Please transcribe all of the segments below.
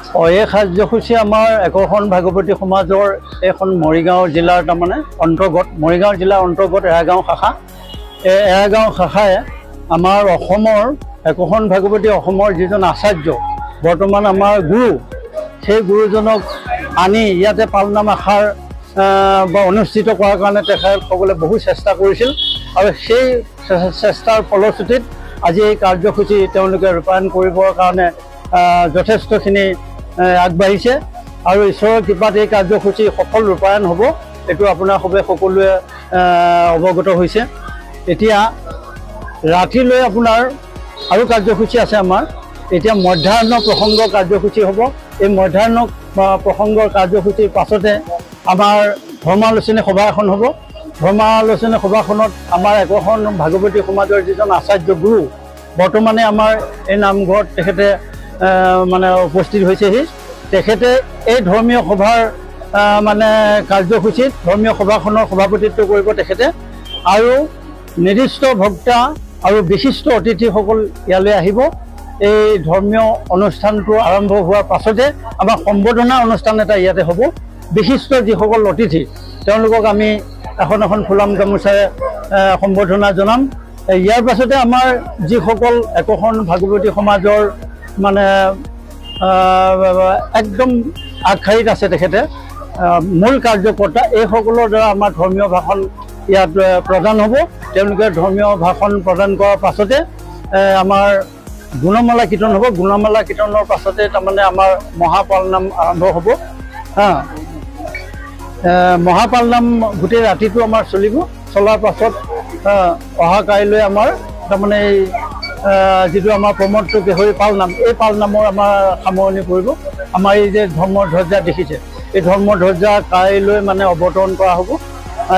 এই কাৰ্যসূচী আমাৰ একোখন ভাগৱতী সমাজৰ এখন মৰিগাঁও জিলাৰ তাৰমানে অন্তৰ্গত মৰিগাঁও জিলাৰ অন্তৰ্গত এৰাগাঁও শাখা। এই এৰাগাঁও শাখাই আমাৰ অসমৰ একোখন ভাগৱতী অসমৰ যিজন আচাৰ্য বৰ্তমান আমাৰ গুৰু, সেই গুৰুজনক আনি ইয়াতে পালনাম আখাৰ বা অনুষ্ঠিত কৰাৰ কাৰণে তেখেতসকলে বহু চেষ্টা কৰিছিল আৰু সেই চেষ্টাৰ ফলশ্ৰুতিত আজি এই কাৰ্যসূচী তেওঁলোকে ৰূপায়ণ কৰিবৰ কাৰণে যথেষ্টখিনি আগবাঢ়িছে আৰু ঈশ্বৰৰ কৃপাত এই কাৰ্যসূচী সফল ৰূপায়ণ হ'ব, এইটো আপোনাৰ সকলোৱে অৱগত হৈছে। এতিয়া ৰাতিলৈ আপোনাৰ আৰু কাৰ্যসূচী আছে আমাৰ। এতিয়া মধ্যাহ্ন প্ৰসংগ কাৰ্যসূচী হ'ব। এই মধ্যাহ্ন প্ৰসংগৰ কাৰ্যসূচীৰ পাছতে আমাৰ ধৰ্মালোচনী সভা এখন হ'ব। ধৰ্মালোচনী সভাখনত আমাৰ একোখন ভাগৱতী সমাজৰ যিজন আচাৰ্য গুৰু বৰ্তমানে আমাৰ এই নামঘৰত তেখেতে মানে উপস্থিত হৈছেহি। তেখেতে এই ধৰ্মীয় সভাৰ মানে কাৰ্যসূচীত ধৰ্মীয় সভাখনৰ সভাপতিত্ব কৰিব তেখেতে আৰু নিৰ্দিষ্ট বক্তা আৰু বিশিষ্ট অতিথিসকল ইয়ালৈ আহিব। এই ধৰ্মীয় অনুষ্ঠানটো আৰম্ভ হোৱাৰ পাছতে আমাৰ সম্বৰ্ধনা অনুষ্ঠান এটা ইয়াতে হ'ব। বিশিষ্ট যিসকল অতিথি তেওঁলোকক আমি এখন ফুলাম গামোচাৰে সম্বৰ্ধনা জনাম। ইয়াৰ পাছতে আমাৰ যিসকল একোখন ভাগৱতী সমাজৰ মানে একদম আগশাৰীত আছে তেখেতে মূল কাৰ্যকৰ্তা, এইসকলৰ দ্বাৰা আমাৰ ধৰ্মীয় ভাষণ ইয়াত প্ৰদান হ'ব। তেওঁলোকে ধৰ্মীয় ভাষণ প্ৰদান কৰাৰ পাছতে আমাৰ গুণমালা কীৰ্তন হ'ব। গুণমালা কীৰ্তনৰ পাছতে তাৰমানে আমাৰ মহাপালনাম আৰম্ভ হ'ব। মহাপালনাম গোটেই ৰাতিটো আমাৰ চলিব। চলাৰ পাছত অহা কাইলৈ আমাৰ তাৰমানে এই যিটো আমাৰ প্ৰমত্ত কেশৰী পালনাম, এই পালনামৰ আমাৰ সামৰণি পৰিব। আমাৰ এই যে ধৰ্মধ্বজা দেখিছে, এই ধৰ্মধ্বজা কাইলৈ মানে অৱতৰণ কৰা হ'ব।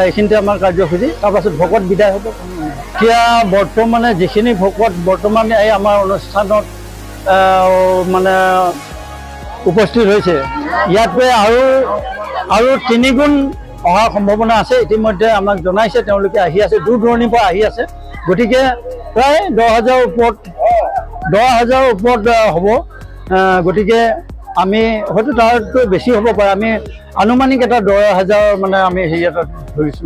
এইখিনিতে আমাৰ কাৰ্যসূচী। তাৰপাছত ভকত বিদায় হ'ব। এতিয়া বৰ্তমানে যিখিনি ভকত বৰ্তমানে এই আমাৰ অনুষ্ঠানত মানে উপস্থিত হৈছে, ইয়াতকৈ আৰু 3 গুণ অহাৰ সম্ভাৱনা আছে। ইতিমধ্যে আমাক জনাইছে, তেওঁলোকে আহি আছে, দূৰ দূৰণিৰ পৰা আহি আছে। গতিকে প্ৰায় 10,000 ওপৰত হ'ব। গতিকে আমি হয়তো তাতকৈ বেছি হ'ব পাৰে। আমি আনুমানিক এটা 10,000 মানে আমি হেৰি এটা ধৰিছোঁ।